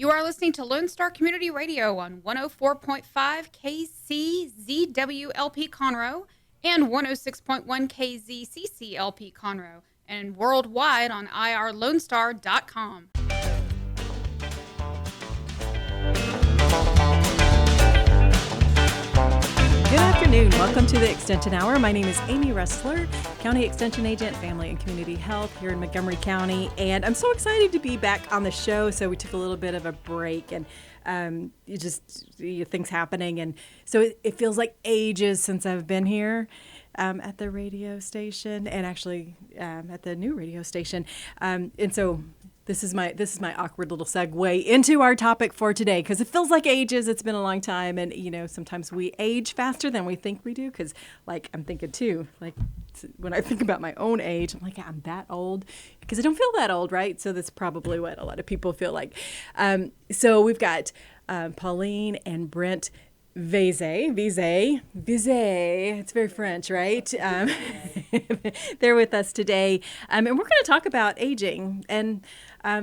You are listening to Lone Star Community Radio on 104.5 KCZWLP Conroe and 106.1 KZCCLP Conroe, and worldwide on irlonestar.com. Good afternoon. Welcome to the Extension Hour. My name is Amy Ressler, County Extension Agent, Family and Community Health here in Montgomery County. And I'm so excited to be back on the show. So we took a little bit of a break and things happening. And so it feels like ages since I've been here at the radio station and actually at the new radio station. And so This is my awkward little segue into our topic for today, because it feels like ages. It's been a long time, and sometimes we age faster than we think we do. Because I'm thinking too, when I think about my own age, I'm like, yeah, I'm that old, because I don't feel that old, right? So that's probably what a lot of people feel like. So we've got Pauline and Brent Veazey. It's very French, right? They're with us today, and we're going to talk about aging and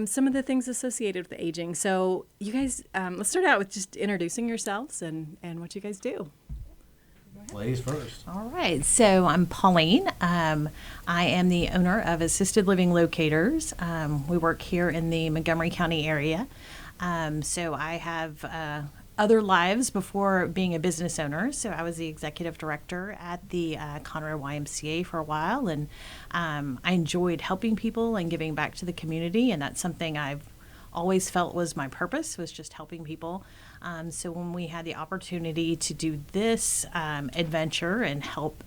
some of the things associated with aging. So you guys, let's start out with just introducing yourselves and what you guys do. Ladies first. All right. So I'm Pauline. I am the owner of Assisted Living Locators. We work here in the Montgomery County area. So I have other lives before being a business owner. So I was the executive director at the Conroe YMCA for a while, and I enjoyed helping people and giving back to the community, and that's something I've always felt was my purpose, was just helping people. So when we had the opportunity to do this adventure and help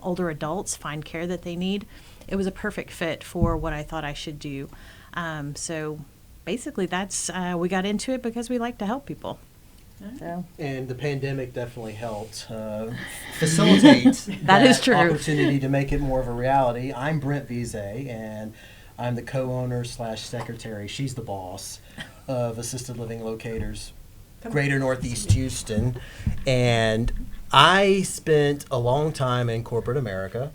older adults find care that they need, it was a perfect fit for what I thought I should do. So basically that's, we got into it because we like to help people. So. And the pandemic definitely helped facilitate that is true. Opportunity to make it more of a reality. I'm Brent Veazey, and I'm the co-owner / secretary. She's the boss of Assisted Living Locators, Greater Northeast Houston. And I spent a long time in corporate America,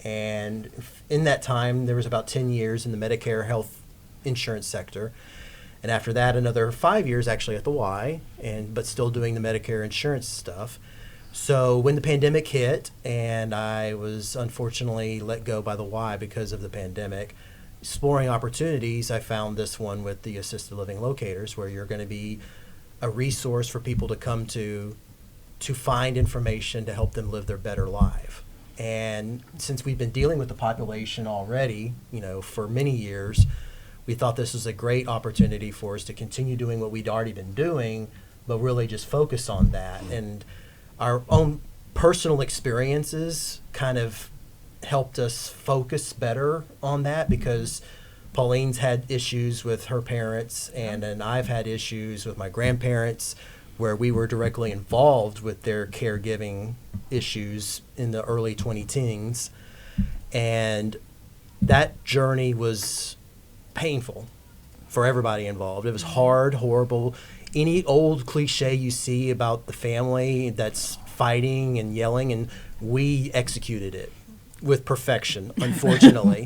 and in that time there was about 10 years in the Medicare health insurance sector. And after that, another 5 years actually at the Y, but still doing the Medicare insurance stuff. So when the pandemic hit, and I was unfortunately let go by the Y because of the pandemic, exploring opportunities, I found this one with the Assisted Living Locators, where you're going to be a resource for people to come to find information to help them live their better life. And since we've been dealing with the population already, for many years, we thought this was a great opportunity for us to continue doing what we'd already been doing, but really just focus on that. And our own personal experiences kind of helped us focus better on that, because Pauline's had issues with her parents, and then I've had issues with my grandparents where we were directly involved with their caregiving issues in the early 2010s. And that journey was painful for everybody involved. It was hard, horrible. Any old cliche you see about the family that's fighting and yelling, and we executed it with perfection, unfortunately.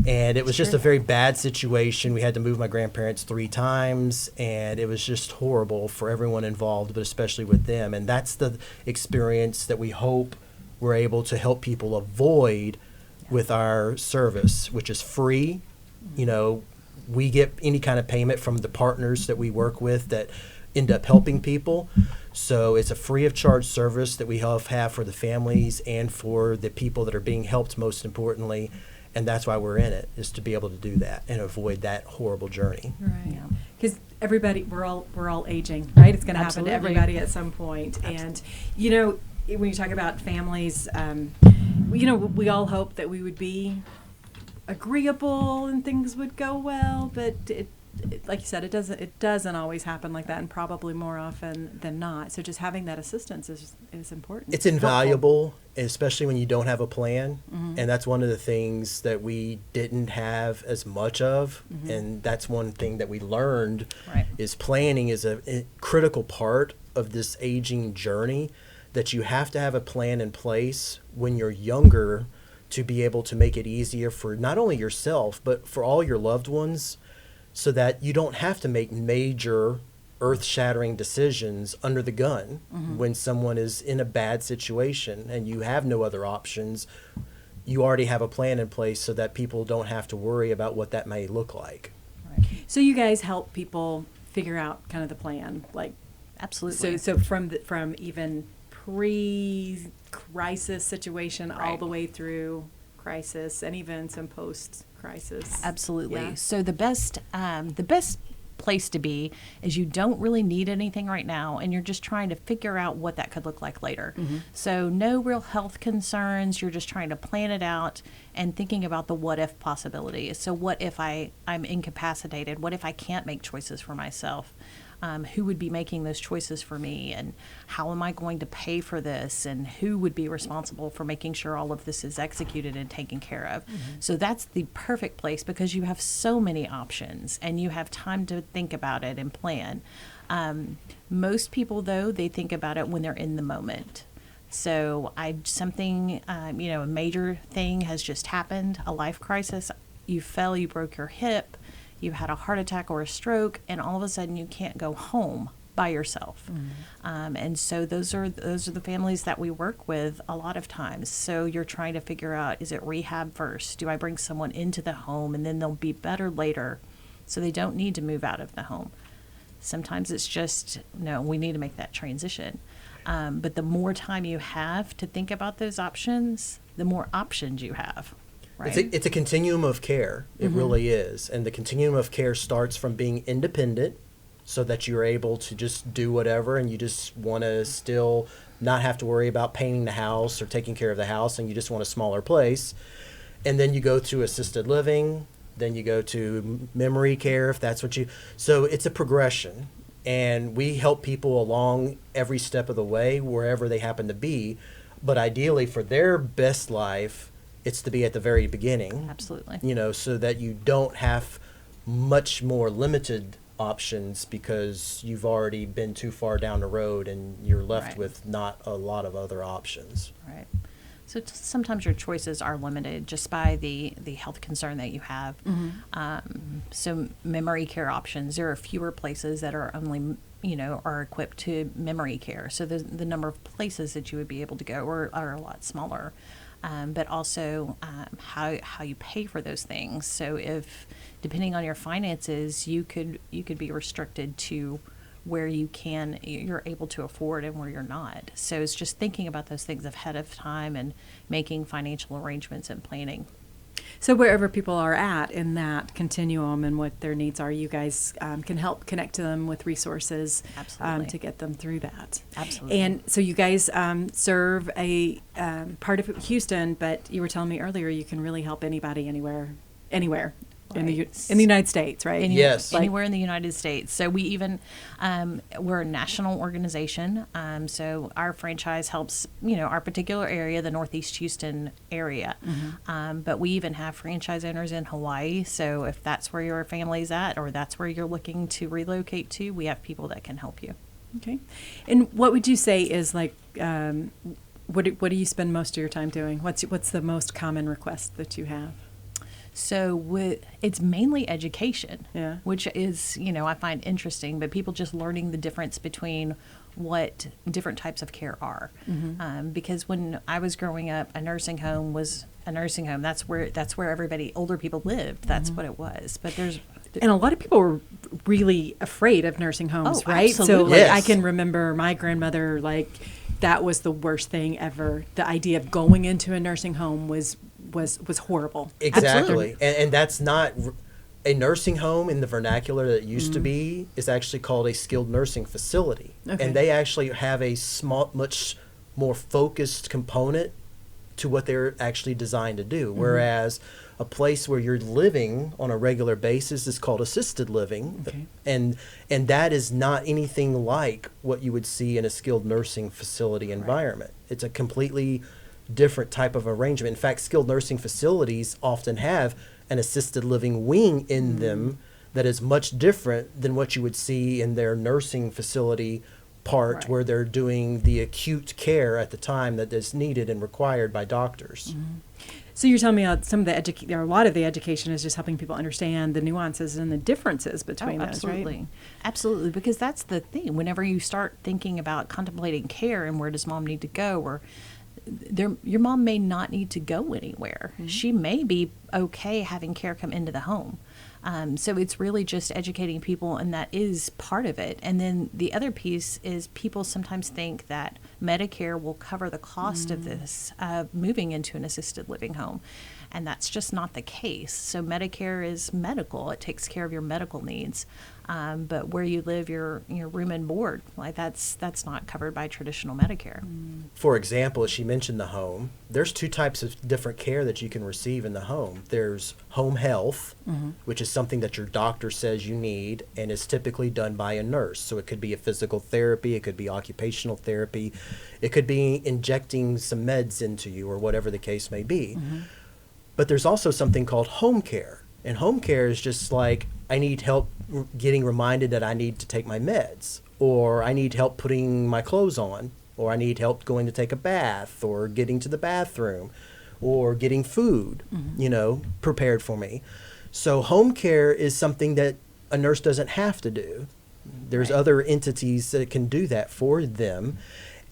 And it was just a very bad situation. We had to move my grandparents 3 times, and it was just horrible for everyone involved, but especially with them. And that's the experience that we hope we're able to help people avoid with our service, which is free. We get any kind of payment from the partners that we work with that end up helping people. So it's a free of charge service that we have for the families and for the people that are being helped, most importantly. And that's why we're in it, is to be able to do that and avoid that horrible journey. Right. Because everybody, we're all aging, right? It's going to happen to everybody at some point. Absolutely. And, when you talk about families, we all hope that we would be agreeable and things would go well, but it like you said, it doesn't always happen like that, and probably more often than not. So just having that assistance is important. It's invaluable, especially when you don't have a plan. Mm-hmm. And that's one of the things that we didn't have as much of. Mm-hmm. And that's one thing that we learned, right, is planning is a critical part of this aging journey, that you have to have a plan in place when you're younger to be able to make it easier for not only yourself, but for all your loved ones so that you don't have to make major earth-shattering decisions under the gun when someone is in a bad situation and you have no other options. You already have a plan in place so that people don't have to worry about what that may look like. So you guys help people figure out kind of the plan, like Absolutely. so from even pre-crisis situation all Right. the way through crisis and even some post-crisis. Absolutely. Yeah. So the best place to be is you don't really need anything right now, and you're just trying to figure out what that could look like later. So no real health concerns. You're just trying to plan it out and thinking about the what if possibilities. So what if I'm incapacitated? What if I can't make choices for myself? Who would be making those choices for me, and how am I going to pay for this, and who would be responsible for making sure all of this is executed and taken care of. So that's the perfect place because you have so many options and you have time to think about it and plan. Most people, though, they think about it when they're in the moment. So a major thing has just happened, a life crisis. You fell, you broke your hip, you had a heart attack or a stroke, and all of a sudden you can't go home by yourself. And so those are the families that we work with a lot of times. So you're trying to figure out, is it rehab first? Do I bring someone into the home and then they'll be better later so they don't need to move out of the home? Sometimes it's just, no, we need to make that transition. But the more time you have to think about those options, the more options you have. Right? It's a continuum of care. It really is. And the continuum of care starts from being independent so that you're able to just do whatever and you just want to still not have to worry about painting the house or taking care of the house and you just want a smaller place. And then you go to assisted living, then you go to memory care if that's what you... So it's a progression. And we help people along every step of the way, wherever they happen to be. But ideally, for their best life, it's to be at the very beginning. Absolutely. So that you don't have much more limited options because you've already been too far down the road and you're left Right. with not a lot of other options. Right. So sometimes your choices are limited just by the health concern that you have. So memory care options, there are fewer places that are only, are equipped to memory care. So the number of places that you would be able to go are a lot smaller. But also how you pay for those things. So if, depending on your finances, you could be restricted to where you're able to afford and where you're not. So it's just thinking about those things ahead of time and making financial arrangements and planning. So wherever people are at in that continuum and what their needs are, you guys can help connect to them with resources Absolutely. to get them through that. Absolutely. And so you guys serve a part of Houston, but you were telling me earlier you can really help anybody anywhere in the Right. United States, right? Yes. Anywhere in the United States. So we even, we're a national organization. So our franchise helps, our particular area, the Northeast Houston area. But we even have franchise owners in Hawaii. So if that's where your family's at or that's where you're looking to relocate to, we have people that can help you. Okay. And what would you say is like, what do you spend most of your time doing? What's the most common request that you have? So it's mainly education, Yeah. which is, I find interesting, but people just learning the difference between what different types of care are. Because when I was growing up, a nursing home was a nursing home. That's where older people lived. That's what it was. But And a lot of people were really afraid of nursing homes, Oh, right? So absolutely. like, I Yes. can remember my grandmother, like, that was the worst thing ever. The idea of going into a nursing home was horrible. Exactly. And that's not a nursing home in the vernacular that it used to be is actually called a skilled nursing facility. Okay. And they actually have a much more focused component to what they're actually designed to do. Whereas a place where you're living on a regular basis is called assisted living. Okay. And that is not anything like what you would see in a skilled nursing facility environment. It's a completely different type of arrangement. In fact, skilled nursing facilities often have an assisted living wing in them that is much different than what you would see in their nursing facility part Right. where they're doing the acute care at the time that is needed and required by doctors. So you're telling me some of the a lot of the education is just helping people understand the nuances and the differences between those, absolutely. right? Absolutely, because that's the thing. Whenever you start thinking about contemplating care and where does mom need to go, or your mom may not need to go anywhere. Mm-hmm. She may be okay having care come into the home. So it's really just educating people, and that is part of it. And then the other piece is people sometimes think that Medicare will cover the cost of this, moving into an assisted living home. And that's just not the case. So Medicare is medical. It takes care of your medical needs. But where you live, your room and board, like that's not covered by traditional Medicare. For example, as she mentioned the home, there's two types of different care that you can receive in the home. There's home health, which is something that your doctor says you need, and is typically done by a nurse. So it could be a physical therapy, it could be occupational therapy, it could be injecting some meds into you, or whatever the case may be. But there's also something called home care. And home care is just like, I need help getting reminded that I need to take my meds, or I need help putting my clothes on, or I need help going to take a bath, or getting to the bathroom, or getting food, prepared for me. So home care is something that a nurse doesn't have to do. There's other entities that can do that for them.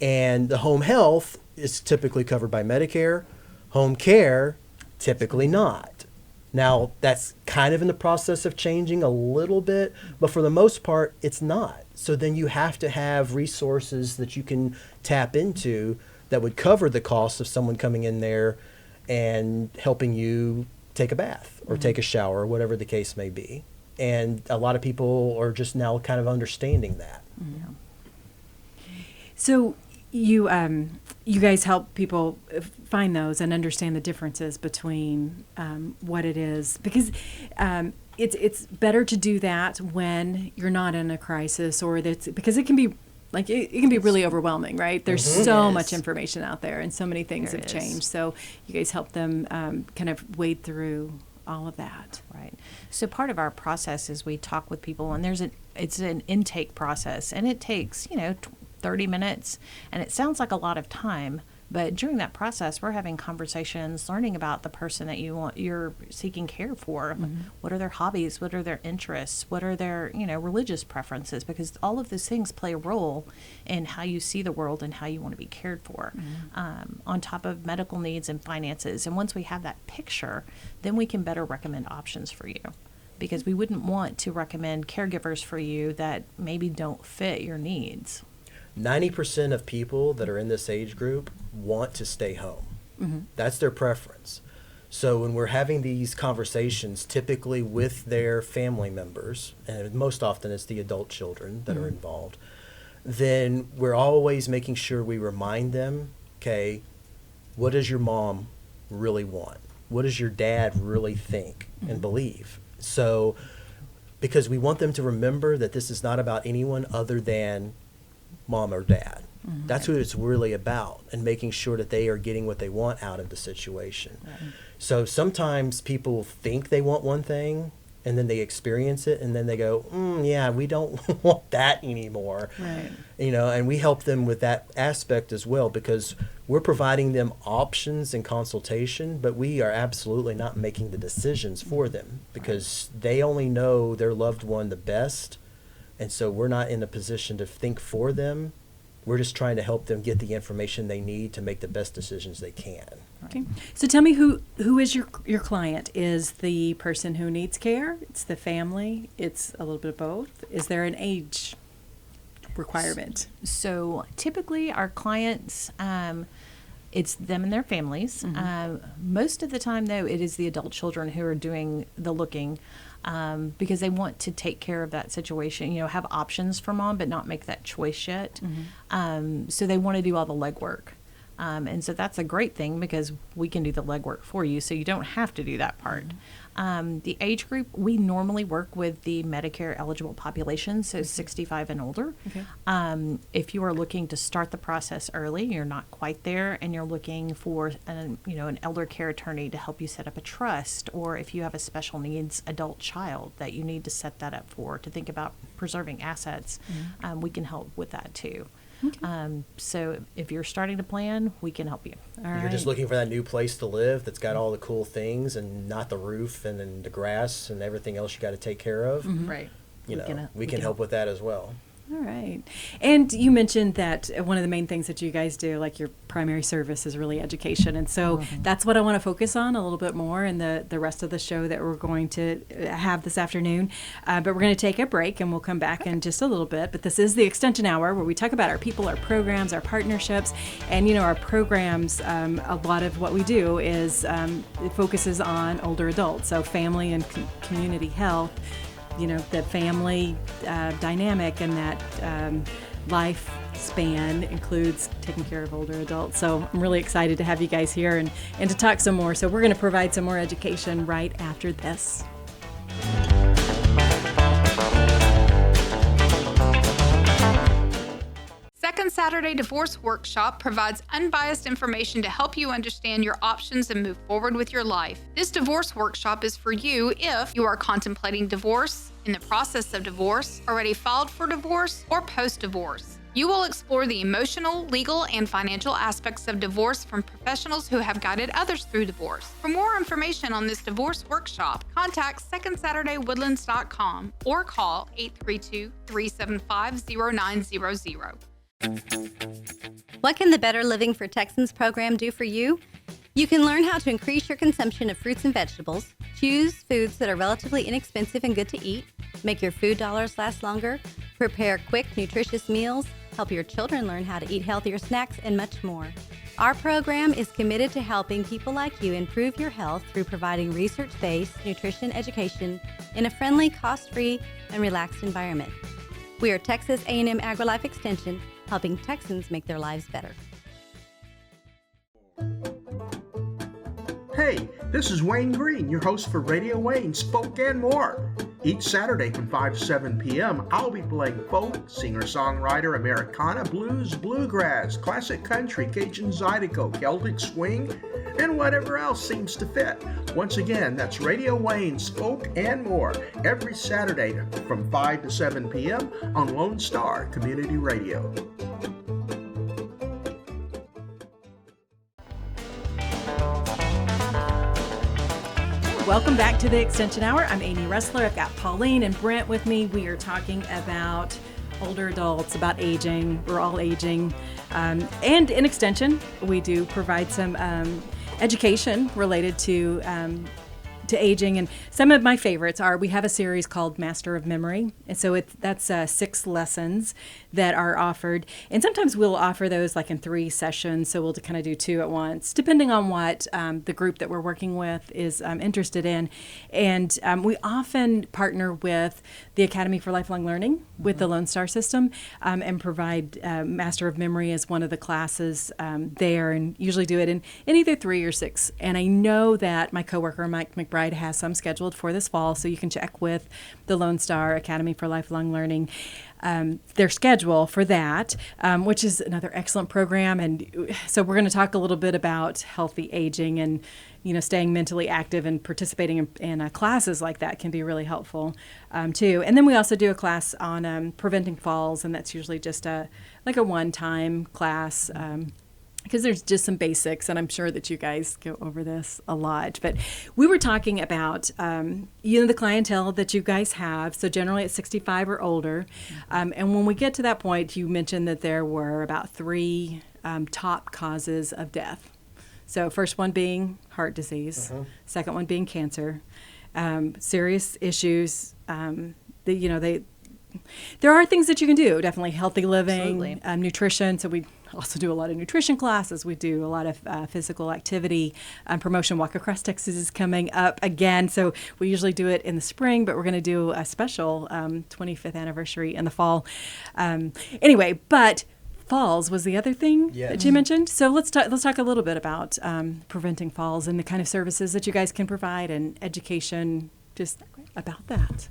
And the home health is typically covered by Medicare. Home care, typically not. Now, that's kind of in the process of changing a little bit, but for the most part, it's not. So then you have to have resources that you can tap into that would cover the cost of someone coming in there and helping you take a bath or take a shower, or whatever the case may be. And a lot of people are just now kind of understanding that. So you guys help people find those and understand the differences between what it is, because it's better to do that when you're not in a crisis, or because it can be like it can be really overwhelming, right? There's so much information out there, and so many things have changed. So you guys help them kind of wade through all of that. Right. So part of our process is we talk with people, and it's an intake process, and it takes 30 minutes, and it sounds like a lot of time, but during that process we're having conversations, learning about the person that you're seeking care for. What are their hobbies, what are their interests, what are their religious preferences, because all of those things play a role in how you see the world and how you want to be cared for, on top of medical needs and finances. And once we have that picture, then we can better recommend options for you, because we wouldn't want to recommend caregivers for you that maybe don't fit your needs. 90% of people that are in this age group want to stay home. That's their preference. So when we're having these conversations, typically with their family members, and most often it's the adult children that are involved, then we're always making sure we remind them, okay, what does your mom really want? What does your dad really think and believe? So, because we want them to remember that this is not about anyone other than mom or dad. That's what it's really about, and making sure that they are getting what they want out of the situation. So sometimes people think they want one thing, and then they experience it, and then they go, yeah, we don't want that anymore. And we help them with that aspect as well, because we're providing them options and consultation, but we are absolutely not making the decisions for them, because they only know their loved one the best. And so we're not in a position to think for them. We're just trying to help them get the information they need to make the best decisions they can. Okay. So tell me, who is your client? Is the person who needs care? It's the family? It's a little bit of both? Is there an age requirement? So typically our clients, it's them and their families. Most of the time, though, it is the adult children who are doing the looking, because they want to take care of that situation, have options for mom, but not make that choice yet. So they want to do all the legwork. And so that's a great thing, because we can do the legwork for you, so you don't have to do that part. The age group, we normally work with the Medicare eligible population, so 65 and older. If you are looking to start the process early, you're not quite there, and you're looking for an elder care attorney to help you set up a trust, or if you have a special needs adult child that you need to set that up for, to think about preserving assets, we can help with that too. So if you're starting to plan, we can help you. All You're right. just looking for that new place to live that's got all the cool things and not the roof and then the grass and everything else you got to take care of. Right. We can help with that as well. All right. And you mentioned that one of the main things that you guys do, like your primary service, is really education. And so that's what I want to focus on a little bit more in the rest of the show that we're going to have this afternoon. But we're going to take a break and we'll come back in just a little bit. But this is the Extension Hour where we talk about our people, our programs, our partnerships. And, our programs, a lot of what we do is it focuses on older adults. So family and community health. The family dynamic and that lifespan includes taking care of older adults. So I'm really excited to have you guys here and to talk some more. So we're going to provide some more education right after this. Second Saturday Divorce Workshop provides unbiased information to help you understand your options and move forward with your life. This divorce workshop is for you if you are contemplating divorce, in the process of divorce, already filed for divorce, or post-divorce. You will explore the emotional, legal, and financial aspects of divorce from professionals who have guided others through divorce. For more information on this divorce workshop, contact SecondSaturdayWoodlands.com or call 832-375-0900. What can the Better Living for Texans program do for you? You can learn how to increase your consumption of fruits and vegetables, choose foods that are relatively inexpensive and good to eat, make your food dollars last longer, prepare quick, nutritious meals, help your children learn how to eat healthier snacks, and much more. Our program is committed to helping people like you improve your health through providing research-based nutrition education in a friendly, cost-free, and relaxed environment. We are Texas A&M AgriLife Extension, helping Texans make their lives better. Hey, this is Wayne Green, your host for Radio Wayne, Spoke and More. Each Saturday from 5 to 7 p.m., I'll be playing folk, singer-songwriter, Americana, blues, bluegrass, classic country, Cajun Zydeco, Celtic swing, and whatever else seems to fit. Once again, that's Radio Wayne, Spoke and More, every Saturday from 5 to 7 p.m. on Lone Star Community Radio. Welcome back to the Extension Hour. I'm Amy Ressler. I've got Pauline and Brent with me. We are talking about older adults, about aging. We're all aging. And in Extension, we do provide some education related to aging. And some of my favorites are, we have a series called Master of Memory. And so that's 6 lessons that are offered. And sometimes we'll offer those like in 3 sessions. So we'll kind of do 2 at once, depending on what the group that we're working with is interested in. And we often partner with the Academy for Lifelong Learning with the Lone Star system and provide Master of Memory as one of the classes there, and usually do it in either 3 or 6. And I know that my coworker, Mike McBride, has some scheduled for this fall, so you can check with the Lone Star Academy for Lifelong Learning their schedule for that, which is another excellent program. And so we're going to talk a little bit about healthy aging, and staying mentally active and participating in classes like that can be really helpful too. And then we also do a class on preventing falls, and that's usually just a one-time class. Because there's just some basics, and I'm sure that you guys go over this a lot. But we were talking about, the clientele that you guys have. So generally it's 65 or older. And when we get to that point, you mentioned that there were about 3 top causes of death. So first one being heart disease, second one being cancer, serious issues. There are things that you can do, definitely healthy living, nutrition. So we also do a lot of nutrition classes. We do a lot of physical activity promotion. Walk Across Texas is coming up again. So we usually do it in the spring, but we're going to do a special 25th anniversary in the fall. Anyway, but falls was the other thing that you mentioned. So let's talk a little bit about preventing falls and the kind of services that you guys can provide, and education just about that.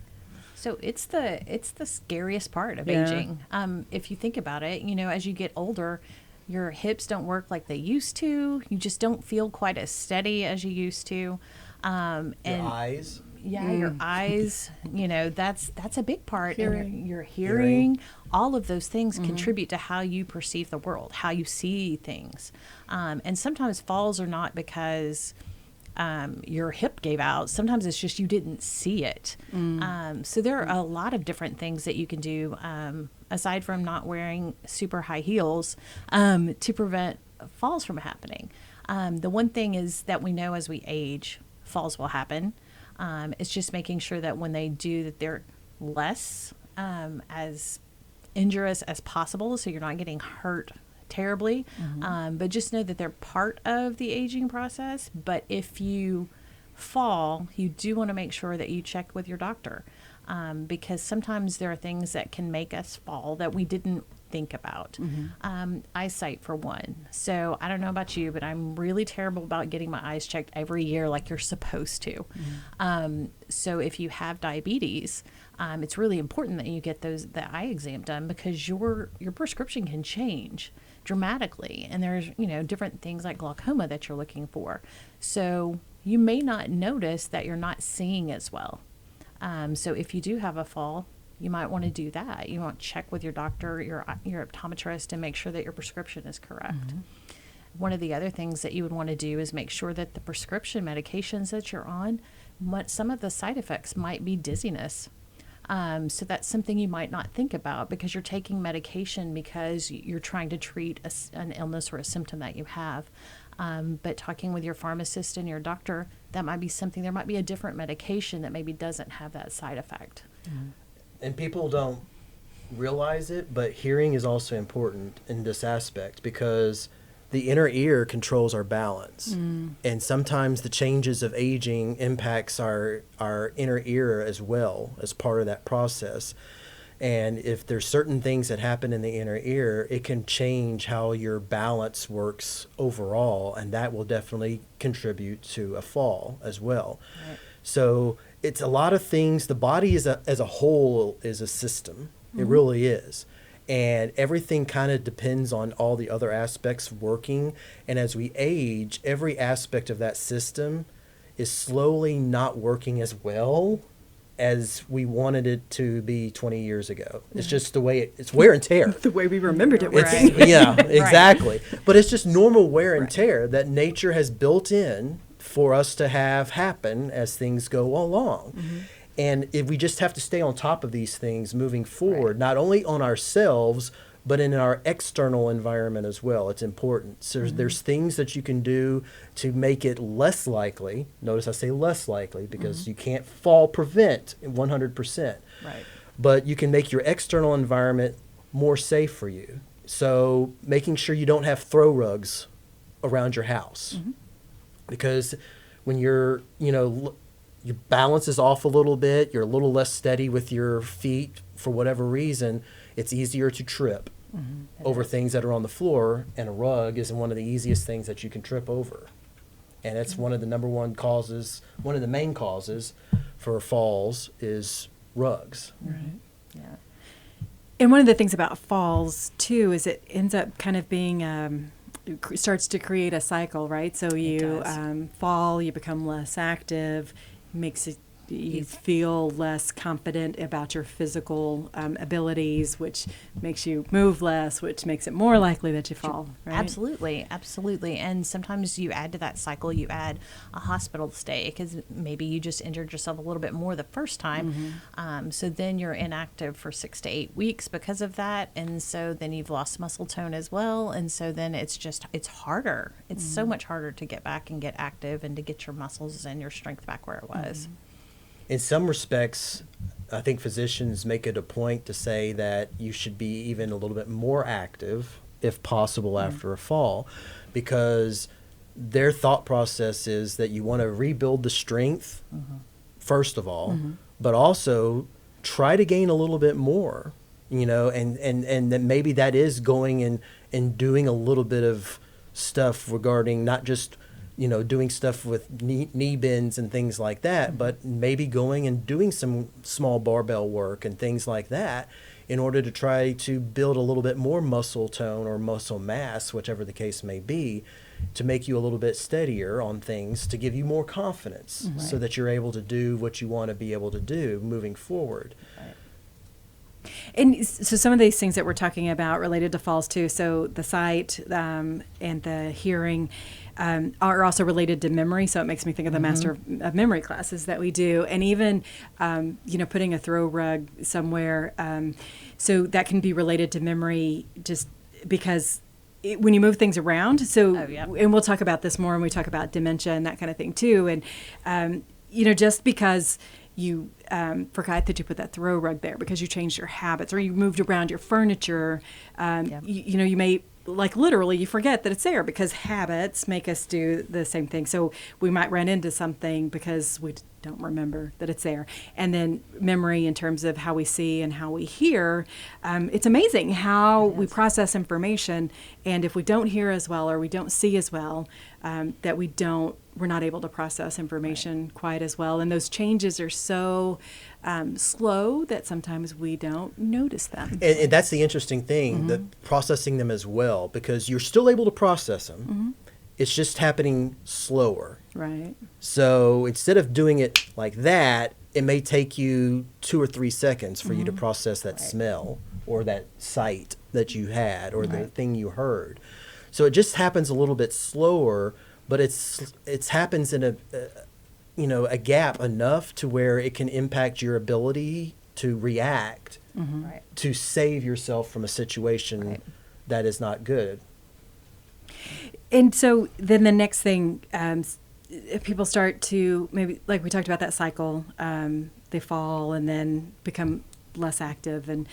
So it's the scariest part of aging. If you think about it, as you get older, your hips don't work like they used to. You just don't feel quite as steady as you used to. Your eyes. Yeah, your eyes, that's a big part. Hearing. And your hearing, all of those things contribute to how you perceive the world, how you see things. And sometimes falls are not because your hip gave out. Sometimes it's just you didn't see it. So there are a lot of different things that you can do, aside from not wearing super high heels, to prevent falls from happening. The one thing is that we know as we age, falls will happen. It's just making sure that when they do, that they're less as injurious as possible, so you're not getting hurt terribly. But just know that they're part of the aging process. But if you fall, you do want to make sure that you check with your doctor, because sometimes there are things that can make us fall that we didn't think about. Eyesight, for one. So I don't know about you, but I'm really terrible about getting my eyes checked every year like you're supposed to. So if you have diabetes, it's really important that you get the eye exam done, because your prescription can change dramatically, and there's different things like glaucoma that you're looking for. So you may not notice that you're not seeing as well. So if you do have a fall, you might want to do that. You want to check with your doctor, your optometrist, and make sure that your prescription is correct. One of the other things that you would want to do is make sure that the prescription medications that you're on, some of the side effects might be dizziness. So that's something you might not think about, because you're taking medication because you're trying to treat an illness or a symptom that you have. But talking with your pharmacist and your doctor, that might be something. There might be a different medication that maybe doesn't have that side effect. And people don't realize it, but hearing is also important in this aspect, because the inner ear controls our balance. And sometimes the changes of aging impacts our inner ear as well as part of that process. And if there's certain things that happen in the inner ear, it can change how your balance works overall, and that will definitely contribute to a fall as well. Right. So it's a lot of things. The body as a whole is a system. It really is. And everything kind of depends on all the other aspects working. And as we age, every aspect of that system is slowly not working as well as we wanted it to be 20 years ago. It's just the way it's wear and tear. The way we remembered it working. Yeah, exactly. But it's just normal wear and tear that nature has built in for us to have happen as things go along. And if we just have to stay on top of these things moving forward, not only on ourselves, but in our external environment as well. It's important. So there's things that you can do to make it less likely. Notice I say less likely, because you can't fall prevent 100%. Right. But you can make your external environment more safe for you. So making sure you don't have throw rugs around your house. Because when your balance is off a little bit, you're a little less steady with your feet for whatever reason, it's easier to trip over things that are on the floor, and a rug is one of the easiest things that you can trip over. And it's one of the one of the main causes for falls is rugs. Right. Yeah. And one of the things about falls too is it ends up kind of being starts to create a cycle, right? So you fall, you become less active, you feel less confident about your physical abilities, which makes you move less, which makes it more likely that you fall, right? Absolutely. And sometimes you add to that cycle, you add a hospital stay, because maybe you just injured yourself a little bit more the first time. So then you're inactive for 6 to 8 weeks because of that. And so then you've lost muscle tone as well. And so then it's harder. It's so much harder to get back and get active and to get your muscles and your strength back where it was. In some respects, I think physicians make it a point to say that you should be even a little bit more active, if possible, after a fall, because their thought process is that you want to rebuild the strength, first of all, but also try to gain a little bit more, and then maybe that is going and doing a little bit of stuff regarding not just doing stuff with knee bends and things like that, but maybe going and doing some small barbell work and things like that in order to try to build a little bit more muscle tone or muscle mass, whichever the case may be, to make you a little bit steadier on things, to give you more confidence so that you're able to do what you want to be able to do moving forward. And so some of these things that we're talking about related to falls too, so the sight and the hearing are also related to memory. So it makes me think of the Master of Memory classes that we do. And even, putting a throw rug somewhere. So that can be related to memory just because when you move things around. So, and we'll talk about this more when we talk about dementia and that kind of thing too. And, just because you forgot that you put that throw rug there because you changed your habits or you moved around your furniture, you may, like literally, you forget that it's there because habits make us do the same thing. So we might run into something because we don't remember that it's there. And then memory in terms of how we see and how we hear, it's amazing how we process information. And if we don't hear as well or we don't see as well, that we're not able to process information quite as well. And those changes are so slow that sometimes we don't notice them. And that's the interesting thing, that processing them as well, because you're still able to process them. It's just happening slower. Right. So instead of doing it like that, it may take you 2 or 3 seconds for you to process that smell or that sight that you had or the thing you heard. So it just happens a little bit slower, but it happens in a gap enough to where it can impact your ability to react to save yourself from a situation that is not good. And so then the next thing, if people start to maybe, like we talked about that cycle, they fall and then become less active. And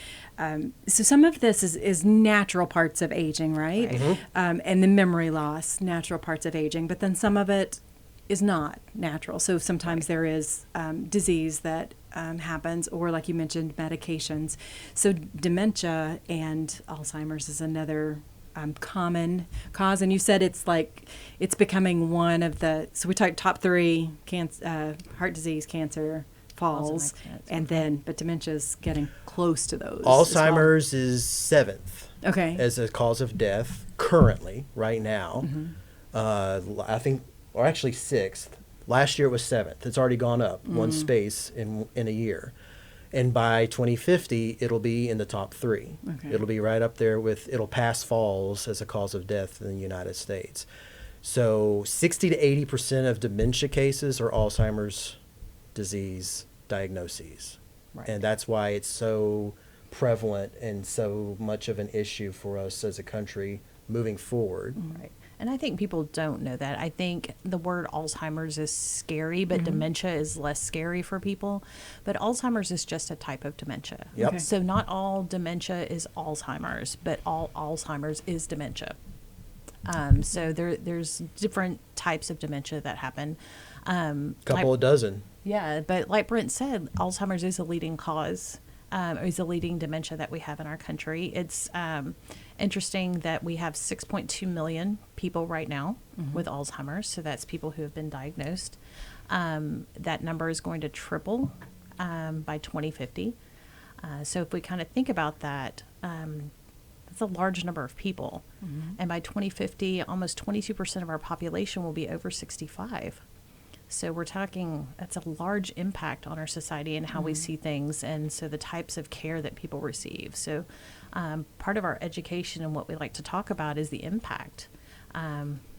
so some of this is natural parts of aging, right? And the memory loss, natural parts of aging. But then some of it is not natural. So sometimes there is disease that happens, or like you mentioned, medications. So dementia and Alzheimer's is another common cause. And you said it's becoming one of the, so we talked top 3, heart disease, cancer, falls, and then, but dementia is getting close to those. Alzheimer's is 7th as a cause of death currently, right now. I think, or actually 6th. Last year it was 7th. It's already gone up one space in a year. And by 2050, it'll be in the top 3. It'll be right up there it'll pass falls as a cause of death in the United States. So 60 to 80% of dementia cases are Alzheimer's disease diagnoses. And that's why it's so prevalent and so much of an issue for us as a country moving forward. And I think people don't know that. I think the word Alzheimer's is scary, but dementia is less scary for people. But Alzheimer's is just a type of dementia. So not all dementia is Alzheimer's, but all Alzheimer's is dementia. So there's different types of dementia that happen. Couple of dozen. Yeah, but like Brent said, Alzheimer's is a leading cause. Is a leading dementia that we have in our country. It's interesting that we have 6.2 million people right now with Alzheimer's. So that's people who have been diagnosed. That number is going to triple by 2050. So if we kind of think about that, that's a large number of people. And by 2050, almost 22% of our population will be over 65. So we're talking, that's a large impact on our society and how we see things, and so the types of care that people receive. So part of our education and what we like to talk about is the impact.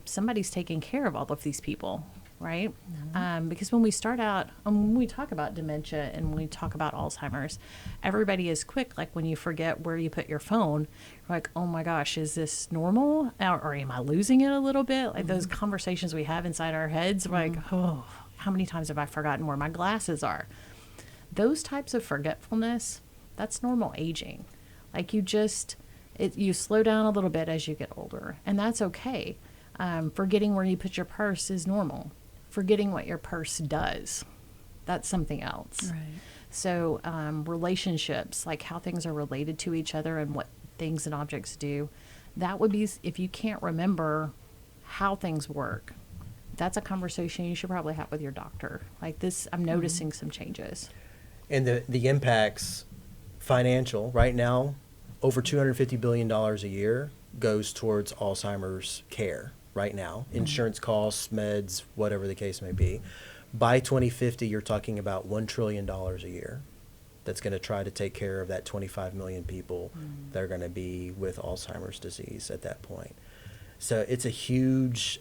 Somebody's taking care of all of these people, right? Because when we start out, when we talk about dementia and when we talk about Alzheimer's, everybody is quick. Like when you forget where you put your phone, you're like, oh my gosh, is this normal? Or am I losing it a little bit? Like those conversations we have inside our heads, we're like, oh, how many times have I forgotten where my glasses are? Those types of forgetfulness, that's normal aging. Like you slow down a little bit as you get older, and that's okay. Forgetting where you put your purse is normal. Forgetting what your purse does, that's something else. So relationships, like how things are related to each other and what things and objects do, that would be, if you can't remember how things work, that's a conversation you should probably have with your doctor. Like this, I'm noticing some changes. And the impacts, financial, right now, over $250 billion a year goes towards Alzheimer's care right now, insurance costs, meds, whatever the case may be. By 2050, you're talking about $1 trillion a year that's going to try to take care of that 25 million people that are going to be with Alzheimer's disease at that point. So it's a huge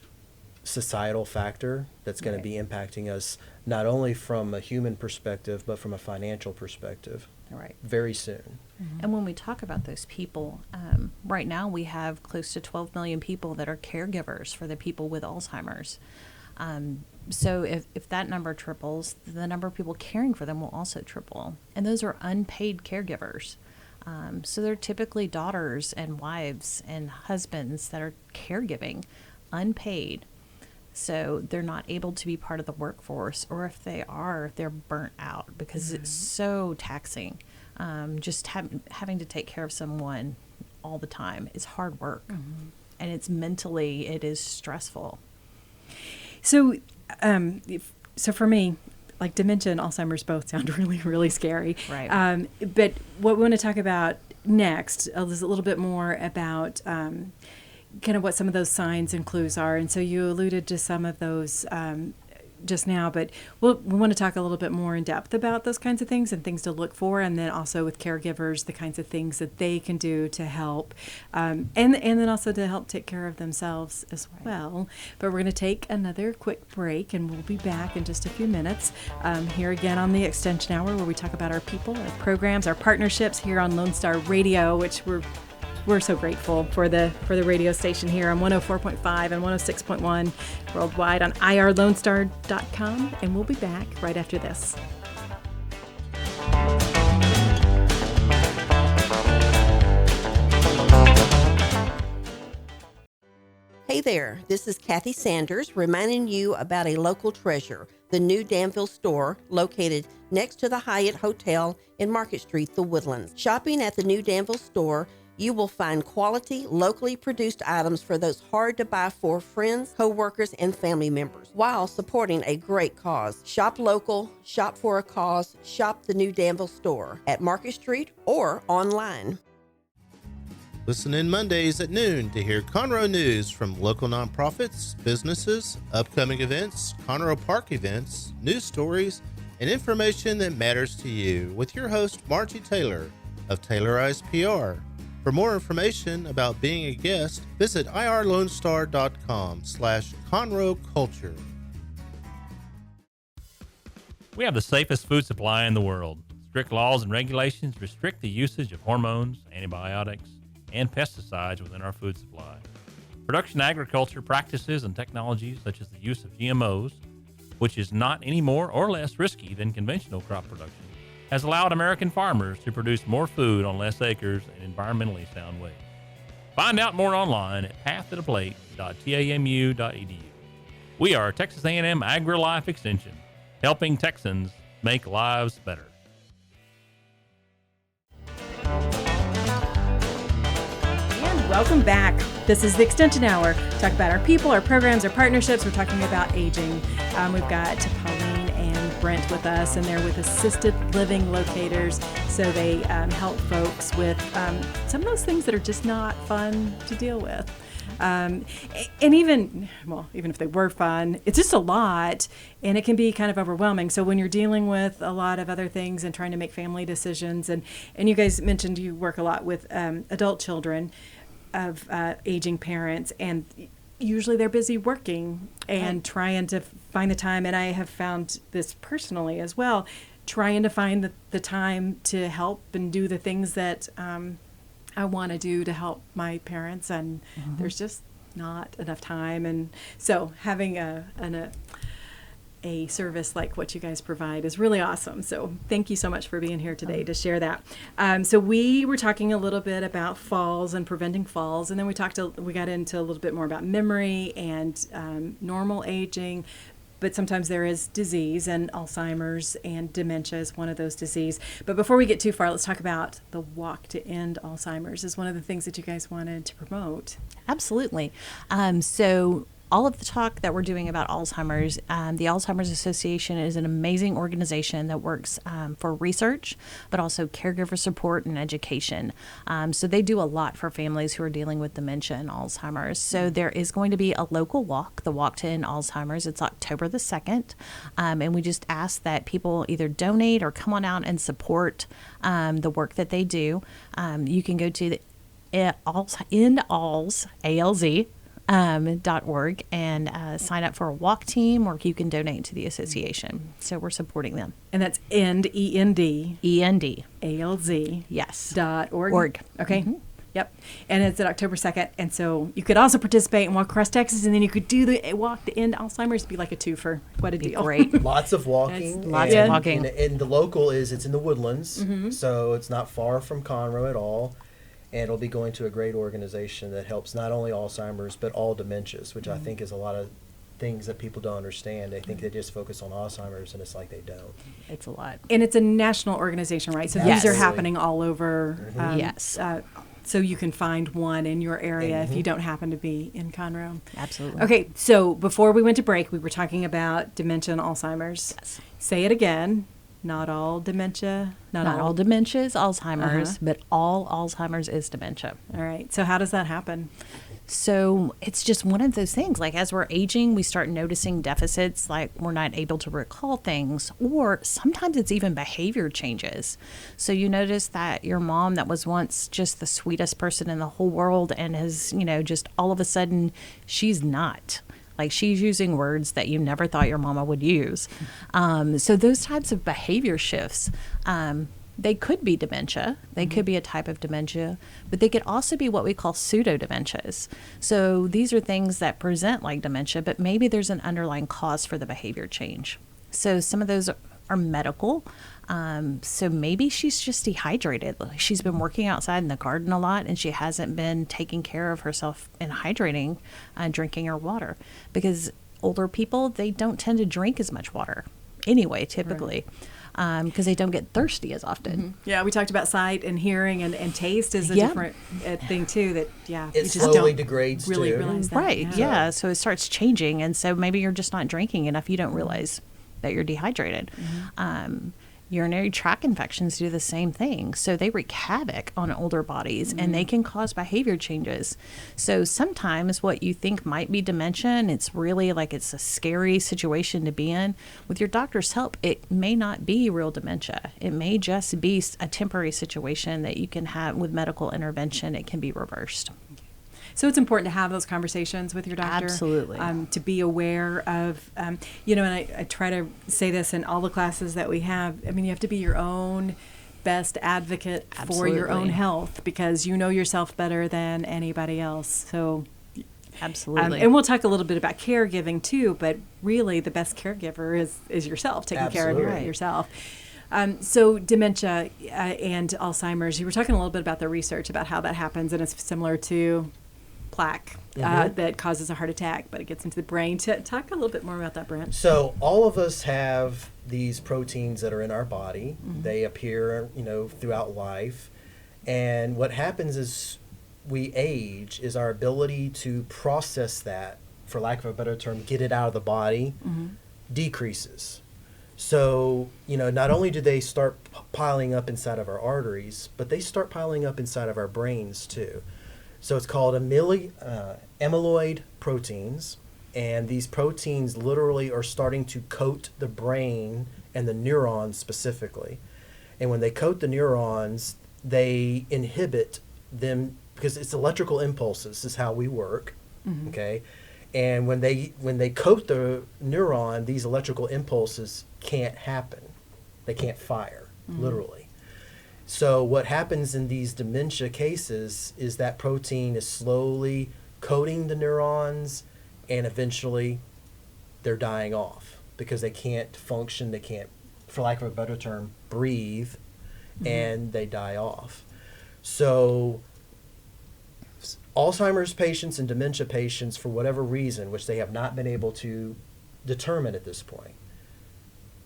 societal factor that's going to be impacting us not only from a human perspective, but from a financial perspective. Right. Very soon. And when we talk about those people, right now we have close to 12 million people that are caregivers for the people with Alzheimer's. So if that number triples, the number of people caring for them will also triple. And those are unpaid caregivers. So they're typically daughters and wives and husbands that are caregiving, unpaid. So they're not able to be part of the workforce, or if they are, they're burnt out because it's so taxing. Just having to take care of someone all the time is hard work, and it is stressful. So, so for me, like dementia and Alzheimer's both sound really, really scary. Right. But what we want to talk about next is a little bit more about kind of what some of those signs and clues are. And so you alluded to some of those just now, but we want to talk a little bit more in depth about those kinds of things and things to look for, and then also with caregivers, the kinds of things that they can do to help, and then also to help take care of themselves as well. But we're going to take another quick break, and we'll be back in just a few minutes here again on the Extension Hour, where we talk about our people, our programs, our partnerships here on Lone Star Radio, which we're so grateful for the radio station here on 104.5 and 106.1 worldwide on irlonestar.com, and we'll be back right after this. Hey there, this is Kathy Sanders reminding you about a local treasure, the new Danville store located next to the Hyatt Hotel in Market Street, The Woodlands. Shopping at the new Danville store, you will find quality, locally produced items for those hard to buy for friends, co-workers, and family members, while supporting a great cause. Shop local, shop for a cause, shop the new Danville store at Market Street or online. Listen in Mondays at noon to hear Conroe news from local nonprofits, businesses, upcoming events, Conroe Park events, news stories, and information that matters to you with your host, Margie Taylor of Taylorized PR. For more information about being a guest, visit irlonestar.com/Conroe Culture. We have the safest food supply in the world. Strict laws and regulations restrict the usage of hormones, antibiotics, and pesticides within our food supply. Production agriculture practices and technologies such as the use of GMOs, which is not any more or less risky than conventional crop production, has allowed American farmers to produce more food on less acres in environmentally sound ways. Find out more online at pathtotheplate.tamu.edu. We are Texas A&M AgriLife Extension, helping Texans make lives better. And welcome back. This is the Extension Hour. Talk about our people, our programs, our partnerships. We're talking about aging. We've got Pauline and Brent with us, and they're with Assisted Living Locators. So they help folks with some of those things that are just not fun to deal with. And even if they were fun, it's just a lot, and it can be kind of overwhelming. So when you're dealing with a lot of other things and trying to make family decisions, and you guys mentioned you work a lot with adult children of aging parents, and usually they're busy working and trying to find the time. And I have found this personally as well, trying to find the time to help and do the things that I want to do to help my parents, and there's just not enough time. And so having a service like what you guys provide is really awesome. So thank you so much for being here today to share that. So we were talking a little bit about falls and preventing falls, and then we got into a little bit more about memory and normal aging. But sometimes there is disease, and Alzheimer's and dementia is one of those diseases. But before we get too far, let's talk about the Walk to End Alzheimer's is one of the things that you guys wanted to promote. Absolutely. So all of the talk that we're doing about Alzheimer's, the Alzheimer's Association is an amazing organization that works for research, but also caregiver support and education. So they do a lot for families who are dealing with dementia and Alzheimer's. So there is going to be a local walk, the Walk to End Alzheimer's. It's October the 2nd. And we just ask that people either donate or come on out and support the work that they do. You can go to the endalz.org and sign up for a walk team, or you can donate to the association. So we're supporting them. And that's END, E-N-D. E-N-D. A-L-Z. Yes. .org. Okay. Mm-hmm. Yep. And it's at October 2nd. And so you could also participate and walk across Texas, and then you could do the walk to end Alzheimer's. It'd be like a twofer. What a deal. Great. Lots of walking. Lots of walking. And the local it's in the Woodlands, so it's not far from Conroe at all. And it'll be going to a great organization that helps not only Alzheimer's, but all dementias, which I think is a lot of things that people don't understand. They think they just focus on Alzheimer's, and it's like they don't. It's a lot. And it's a national organization, right? So Yes. these are happening all over. Yes. So you can find one in your area if you don't happen to be in Conroe. Absolutely. Okay, so before we went to break, we were talking about dementia and Alzheimer's. Yes. Say it again. Not all dementia. Not all dementia is Alzheimer's, but all Alzheimer's is dementia. All right. So how does that happen? So it's just one of those things. Like as we're aging, we start noticing deficits, like we're not able to recall things, or sometimes it's even behavior changes. So you notice that your mom that was once just the sweetest person in the whole world and has, just all of a sudden she's not. Like she's using words that you never thought your mama would use. So those types of behavior shifts, they could be dementia. They could be a type of dementia, but they could also be what we call pseudo dementias. So these are things that present like dementia, but maybe there's an underlying cause for the behavior change. So some of those are medical. So maybe she's just dehydrated. She's been working outside in the garden a lot, and she hasn't been taking care of herself and hydrating, drinking her water. Because older people, they don't tend to drink as much water anyway, typically. Because they don't get thirsty as often. Yeah, we talked about sight and hearing and taste is a different thing too. That it you just slowly don't degrades really too. realize that. Right, yeah. So it starts changing, and so maybe you're just not drinking enough. You don't realize that you're dehydrated. Urinary tract infections do the same thing. So they wreak havoc on older bodies, and they can cause behavior changes. So sometimes what you think might be dementia, and it's really like it's a scary situation to be in, with your doctor's help, it may not be real dementia. It may just be a temporary situation that you can have with medical intervention. It can be reversed. So it's important to have those conversations with your doctor. Absolutely. To be aware of, and I try to say this in all the classes that we have. I mean, you have to be your own best advocate for your own Absolutely. health, because you know yourself better than anybody else. So Absolutely. and we'll talk a little bit about caregiving too, but really the best caregiver is yourself, taking care of Absolutely. yourself. So dementia and Alzheimer's, you were talking a little bit about the research about how that happens, and it's similar to plaque that causes a heart attack, but it gets into the brain. Talk a little bit more about that, Brent. So all of us have these proteins that are in our body. They appear, throughout life. And what happens is we age is our ability to process that, for lack of a better term, get it out of the body, decreases. So, not only do they start piling up inside of our arteries, but they start piling up inside of our brains too. So it's called amyloid proteins, and these proteins literally are starting to coat the brain and the neurons specifically. And when they coat the neurons, they inhibit them because it's electrical impulses is how we work, okay? And when they coat the neuron, these electrical impulses can't happen. They can't fire, literally. So what happens in these dementia cases is that protein is slowly coating the neurons, and eventually they're dying off because they can't function, they can't, for lack of a better term, breathe, and they die off. So Alzheimer's patients and dementia patients, for whatever reason, which they have not been able to determine at this point,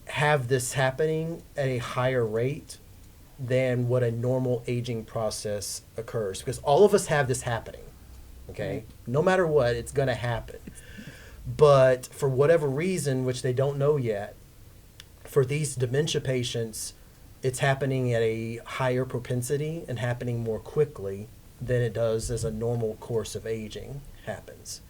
have this happening at a higher rate than what a normal aging process occurs, because all of us have this happening, okay? No matter what, it's going to happen. But for whatever reason, which they don't know yet, for these dementia patients, it's happening at a higher propensity and happening more quickly than it does as a normal course of aging happens.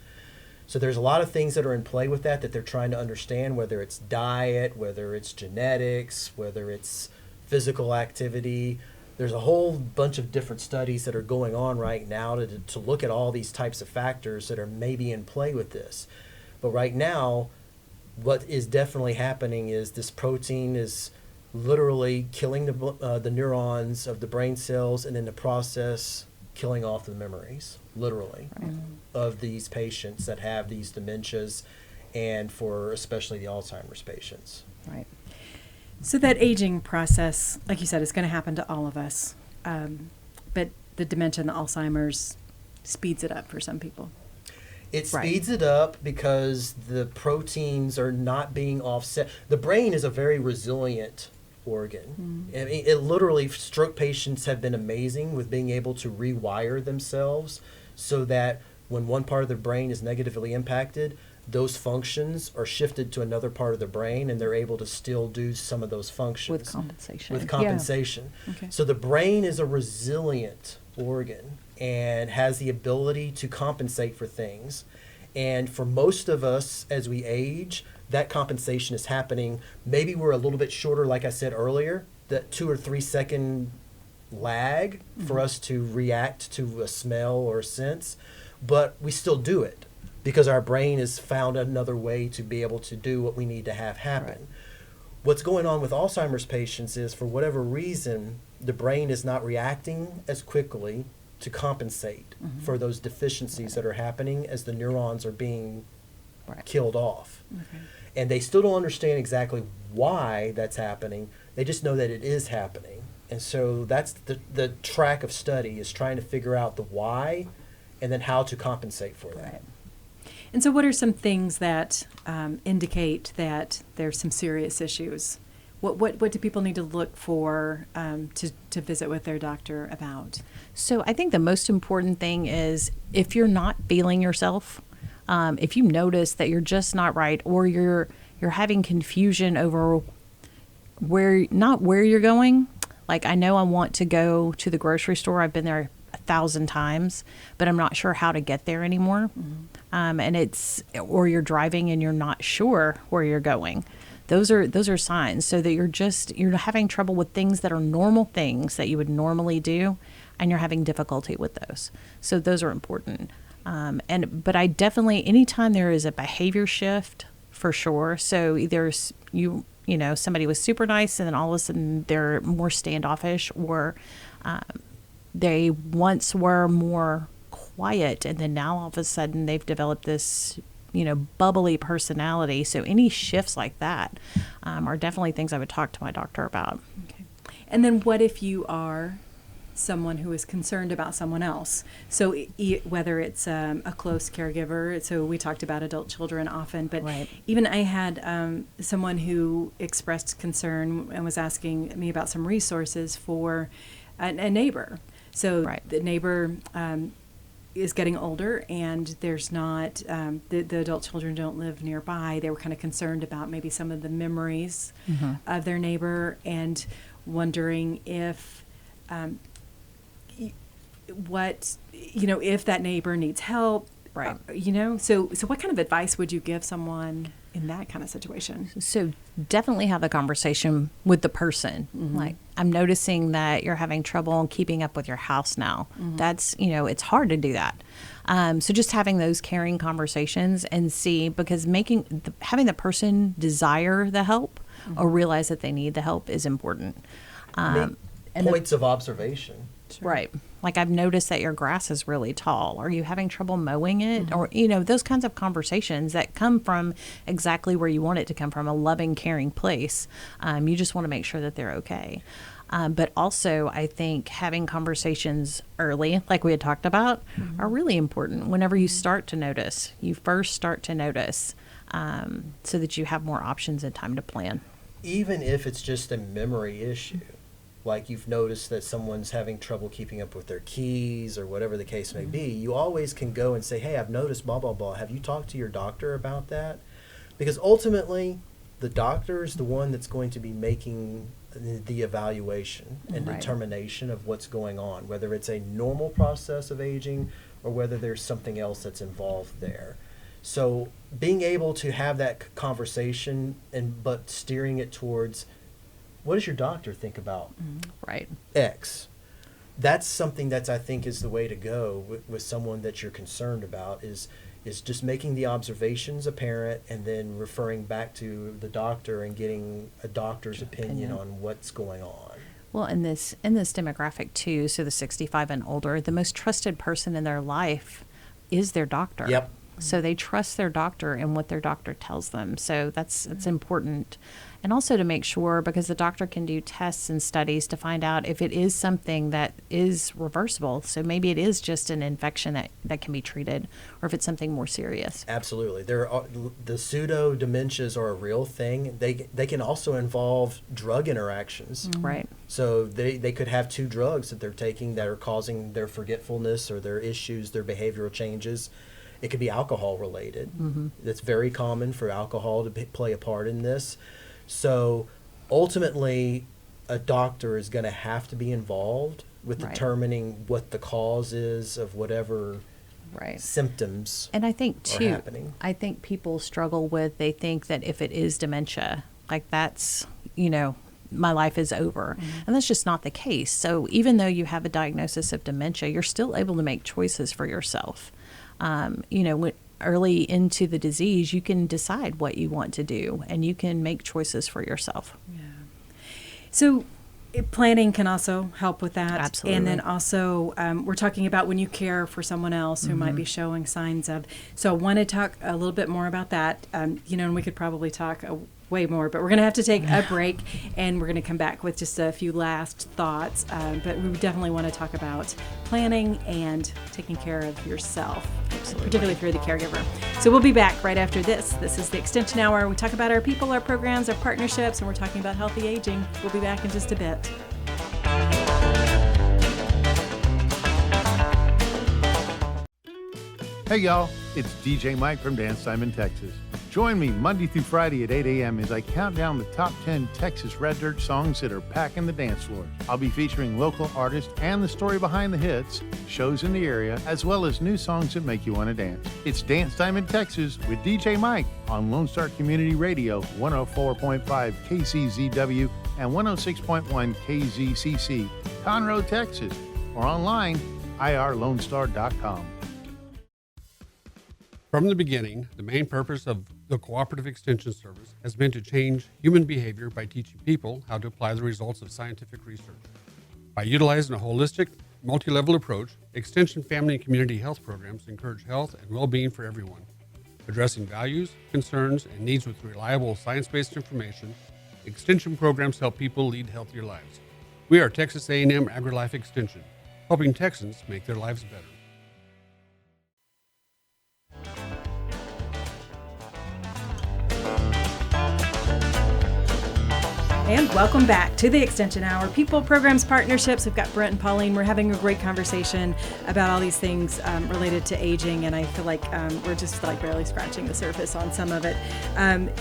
So there's a lot of things that are in play with that they're trying to understand, whether it's diet, whether it's genetics, whether it's physical activity. There's a whole bunch of different studies that are going on right now to look at all these types of factors that are maybe in play with this. But right now, what is definitely happening is this protein is literally killing the neurons of the brain cells, and in the process killing off the memories, literally, of these patients that have these dementias, and for especially the Alzheimer's patients. Right. So that aging process, like you said, is going to happen to all of us. But the dementia and the Alzheimer's speeds it up for some people. It speeds it up because the proteins are not being offset. The brain is a very resilient organ. I mean, it literally, stroke patients have been amazing with being able to rewire themselves so that when one part of the brain is negatively impacted, those functions are shifted to another part of the brain, and they're able to still do some of those functions. With compensation. With compensation. Yeah. Okay. So the brain is a resilient organ and has the ability to compensate for things. And for most of us, as we age, that compensation is happening. Maybe we're a little bit shorter, like I said earlier, that 2 or 3 second lag for us to react to a smell or a sense, but we still do it because our brain has found another way to be able to do what we need to have happen. Right. What's going on with Alzheimer's patients is, for whatever reason, the brain is not reacting as quickly to compensate for those deficiencies that are happening as the neurons are being killed off. And they still don't understand exactly why that's happening. They just know that it is happening. And so that's the track of study, is trying to figure out the why and then how to compensate for that. Right. And so what are some things that indicate that there's some serious issues? What do people need to look for to visit with their doctor about? So I think the most important thing is, if you're not feeling yourself, if you notice that you're just not right, or you're having confusion over where you're going. Like, I know I want to go to the grocery store. I've been there 1,000 times, but I'm not sure how to get there anymore. Or you're driving and you're not sure where you're going. Those are signs, so that you're having trouble with things that are normal things that you would normally do, and you're having difficulty with those. So those are important. But I definitely, anytime there is a behavior shift, for sure. So either somebody was super nice and then all of a sudden they're more standoffish, or they once were more quiet and then now all of a sudden they've developed this bubbly personality. So any shifts like that are definitely things I would talk to my doctor about. Okay. And then what if you are someone who is concerned about someone else? So whether it's a close caregiver, so we talked about adult children often, but even I had someone who expressed concern and was asking me about some resources for a neighbor. So the neighbor is getting older, and there's not the adult children don't live nearby. They were kind of concerned about maybe some of the memories of their neighbor, and wondering if if that neighbor needs help, so what kind of advice would you give someone in that kind of situation? So definitely have a conversation with the person. Like, I'm noticing that you're having trouble keeping up with your house now. That's, it's hard to do that. So just having those caring conversations and see, because having the person desire the help or realize that they need the help is important. Points of observation. Right. Like, I've noticed that your grass is really tall. Are you having trouble mowing it? Or, those kinds of conversations that come from exactly where you want it to come from, a loving, caring place. You just want to make sure that they're okay. But also, I think having conversations early, like we had talked about, are really important. Whenever you start to notice, so that you have more options and time to plan. Even if it's just a memory issue. like you've noticed that someone's having trouble keeping up with their keys or whatever the case may be, you always can go and say, hey, I've noticed blah, blah, blah. Have you talked to your doctor about that? Because ultimately, the doctor is the one that's going to be making the evaluation and determination of what's going on, whether it's a normal process of aging or whether there's something else that's involved there. So being able to have that conversation but steering it towards, what does your doctor think about X? That's something that's, I think, is the way to go with someone that you're concerned about, is just making the observations apparent and then referring back to the doctor and getting a doctor's opinion on what's going on. Well, in this demographic too, so the 65 and older, the most trusted person in their life is their doctor. Yep. So they trust their doctor and what their doctor tells them. So that's important. And also to make sure, because the doctor can do tests and studies to find out if it is something that is reversible. So maybe it is just an infection that can be treated, or if it's something more serious. Absolutely. The pseudo dementias are a real thing. They can also involve drug interactions. Right. So they could have 2 drugs that they're taking that are causing their forgetfulness or their issues, their behavioral changes. It could be alcohol related. It's very common for alcohol to play a part in this. So ultimately, a doctor is going to have to be involved with determining what the cause is of whatever symptoms and I think are too, happening. I think people struggle with, they think that if it is dementia, like that's, my life is over. And that's just not the case. So even though you have a diagnosis of dementia, you're still able to make choices for yourself. Early into the disease, you can decide what you want to do, and you can make choices for yourself. Yeah. So planning can also help with that. Absolutely. And then also, we're talking about when you care for someone else who might be showing signs of. So I want to talk a little bit more about that. And we could probably talk way more, but we're going to have to take a break, and we're going to come back with just a few last thoughts. But we definitely want to talk about planning and taking care of yourself, particularly if you're the caregiver. So we'll be back right after this. This is the Extension Hour. We talk about our people, our programs, our partnerships, and we're talking about healthy aging. We'll be back in just a bit. Hey y'all, it's DJ Mike from Dance Time in Texas. Join me Monday through Friday at 8 a.m. as I count down the top 10 Texas Red Dirt songs that are packing the dance floor. I'll be featuring local artists and the story behind the hits, shows in the area, as well as new songs that make you want to dance. It's Dance Time in Texas with DJ Mike on Lone Star Community Radio, 104.5 KCZW and 106.1 KZCC, Conroe, Texas, or online, irlonestar.com. From the beginning, the main purpose of the Cooperative Extension Service has been to change human behavior by teaching people how to apply the results of scientific research. By utilizing a holistic, multi-level approach, Extension family and community health programs encourage health and well-being for everyone. Addressing values, concerns, and needs with reliable science-based information, Extension programs help people lead healthier lives. We are Texas A&M AgriLife Extension, helping Texans make their lives better. And welcome back to the Extension Hour. People, programs, partnerships. We've got Brent and Pauline. We're having a great conversation about all these things related to aging, and I feel like we're just barely scratching the surface on some of it.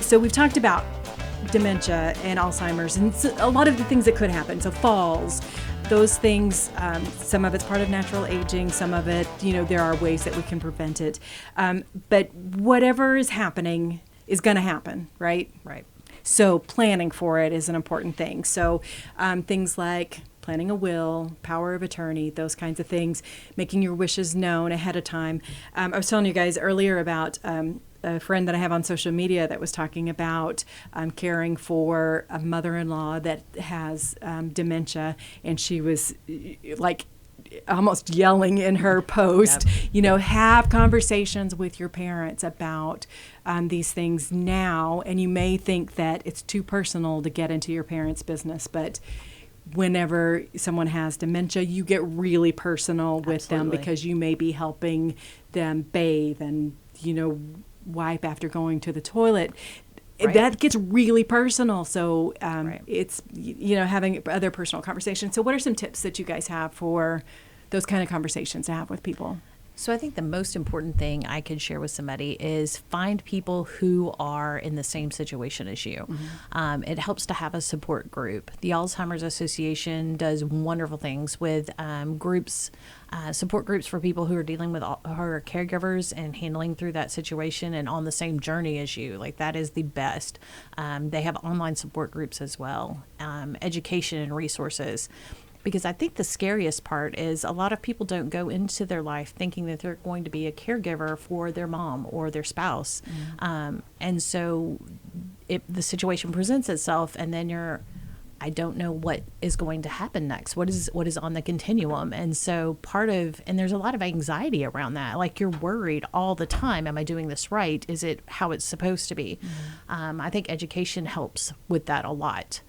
So we've talked about dementia and Alzheimer's and a lot of the things that could happen. So falls, those things, some of it's part of natural aging, some of it, there are ways that we can prevent it. But whatever is happening is going to happen, right? Right. So planning for it is an important thing. So things like planning a will, power of attorney, those kinds of things, making your wishes known ahead of time. I was telling you guys earlier about a friend that I have on social media that was talking about caring for a mother-in-law that has dementia, and she was almost yelling in her post, have conversations with your parents about these things now. And you may think that it's too personal to get into your parents' business, but whenever someone has dementia, you get really personal with them because you may be helping them bathe and, wipe after going to the toilet. that gets really personal. So Right. it's, having other personal conversations. So what are some tips that you guys have for those kind of conversations to have with people? So I think the most important thing I could share with somebody is find people who are in the same situation as you. It helps to have a support group. The Alzheimer's Association does wonderful things with groups, support groups for people who are dealing with, who are caregivers and handling through that situation and on the same journey as you. Like, that is the best. They have online support groups as well, education and resources. Because I think the scariest part is a lot of people don't go into their life thinking that they're going to be a caregiver for their mom or their spouse. And so the situation presents itself, and then I don't know what is going to happen next. What is on the continuum? And so and there's a lot of anxiety around that. Like, you're worried all the time. Am I doing this right? Is it how it's supposed to be? I think education helps with that a lot.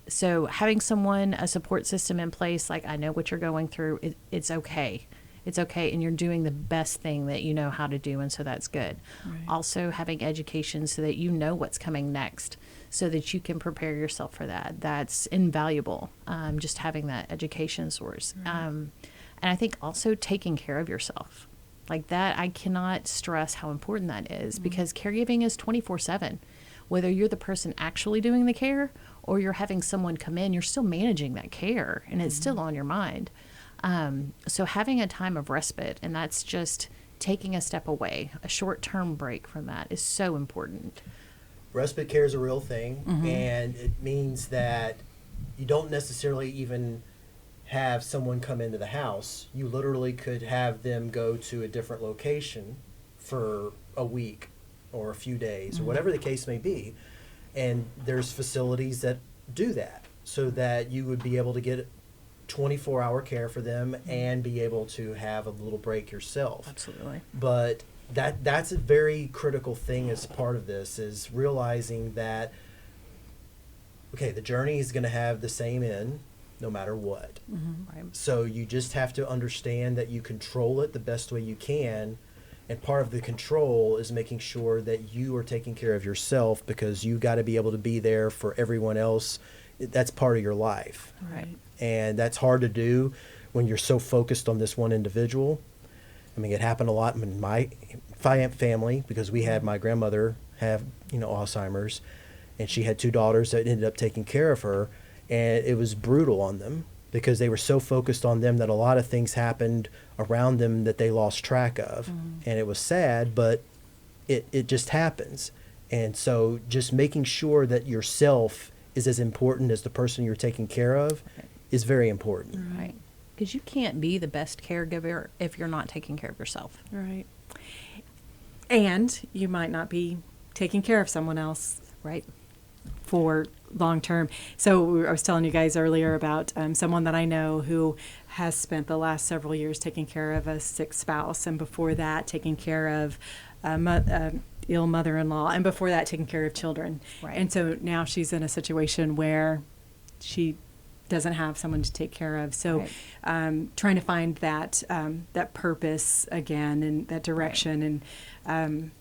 So having a support system in place, like, I know what you're going through, it's okay. It's okay. And you're doing the best thing that you know how to do. And so that's good. Right. Also having education so that you know what's coming next, so that you can prepare yourself for that. That's invaluable. Just having that education source. Right. And I think also taking care of yourself like that. I cannot stress how important that is, because caregiving is 24/7. Whether you're the person actually doing the care or you're having someone come in, you're still managing that care, and it's still on your mind. So having a time of respite, and that's just taking a step away, a short-term break from that, is so important. Respite care is a real thing, and it means that you don't necessarily even have someone come into the house. You literally could have them go to a different location for a week or a few days, or whatever the case may be. And there's facilities that do that, so that you would be able to get 24-hour care for them and be able to have a little break yourself. Absolutely. But that's a very critical thing as part of this, is realizing that, okay, the journey is going to have the same end no matter what. Right. So you just have to understand that you control it the best way you can. And part of the control is making sure that you are taking care of yourself, because you got to be able to be there for everyone else. That's part of your life. Right. And that's hard to do when you're so focused on this one individual. I mean, it happened a lot in my family, because we had my grandmother have, Alzheimer's, and she had two daughters that ended up taking care of her, and it was brutal on them, because they were so focused on them that a lot of things happened around them that they lost track of. And it was sad, but it just happens. And so just making sure that yourself is as important as the person you're taking care of is very important. Right. Because you can't be the best caregiver if you're not taking care of yourself. Right. And you might not be taking care of someone else. Right. For long term. So I was telling you guys earlier about someone that I know who has spent the last several years taking care of a sick spouse, and before that taking care of ill mother-in-law, and before that taking care of children. Right. And so now she's in a situation where she doesn't have someone to take care of. So trying to find that purpose again, and that direction. And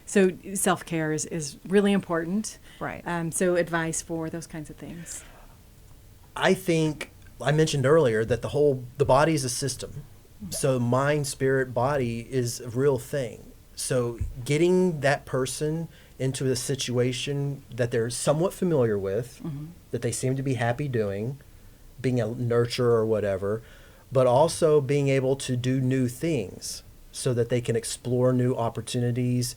so self-care is really important. Right. So advice for those kinds of things. I think I mentioned earlier that the body is a system. So mind, spirit, body is a real thing. So getting that person into a situation that they're somewhat familiar with, that they seem to be happy doing, being a nurturer or whatever, but also being able to do new things so that they can explore new opportunities,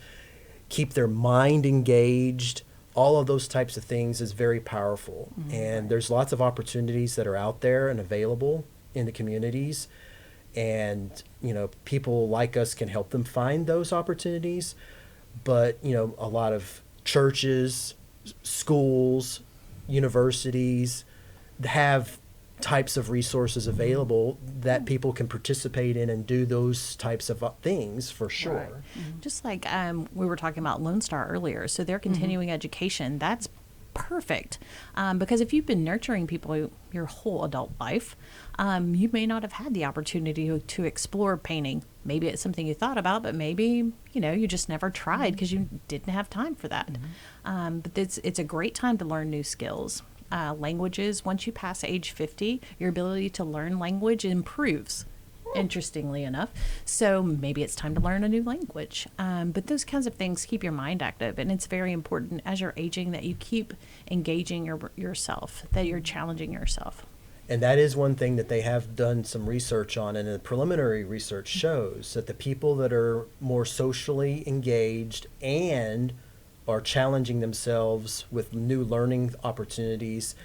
keep their mind engaged. All of those types of things is very powerful. And there's lots of opportunities that are out there and available in the communities. And, people like us can help them find those opportunities. But, a lot of churches, schools, universities have types of resources available that people can participate in and do those types of things for sure. Right. Just like we were talking about Lone Star earlier. So their continuing education, that's perfect. Because if you've been nurturing people your whole adult life, you may not have had the opportunity to explore painting. Maybe it's something you thought about, but maybe, you just never tried because you didn't have time for that. But it's a great time to learn new skills. Languages, once you pass age 50, your ability to learn language improves, interestingly enough. So maybe it's time to learn a new language. But those kinds of things keep your mind active. And it's very important as you're aging that you keep engaging yourself, that you're challenging yourself. And that is one thing that they have done some research on, and the preliminary research shows that the people that are more socially engaged and are challenging themselves with new learning opportunities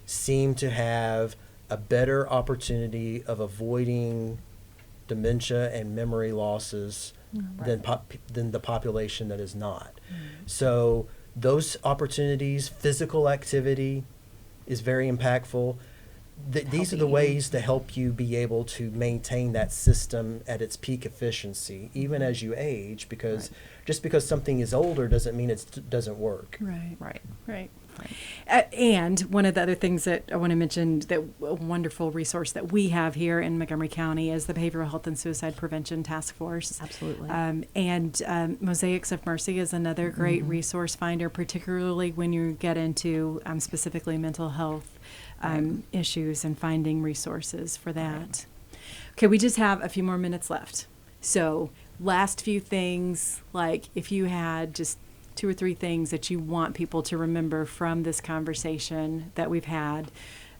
seem to have a better opportunity of avoiding dementia and memory losses than the population that is not. So those opportunities, physical activity is very impactful. These are the ways to help you be able to maintain that system at its peak efficiency, even as you age, because just because something is older doesn't mean it doesn't work. Right. And one of the other things that I want to mention, that a wonderful resource that we have here in Montgomery County is the Behavioral Health and Suicide Prevention Task Force. Absolutely. And Mosaics of Mercy is another great resource finder, particularly when you get into specifically mental health issues and finding resources for that. Okay, we just have a few more minutes left. So last few things, like if you had just 2 or 3 things that you want people to remember from this conversation that we've had,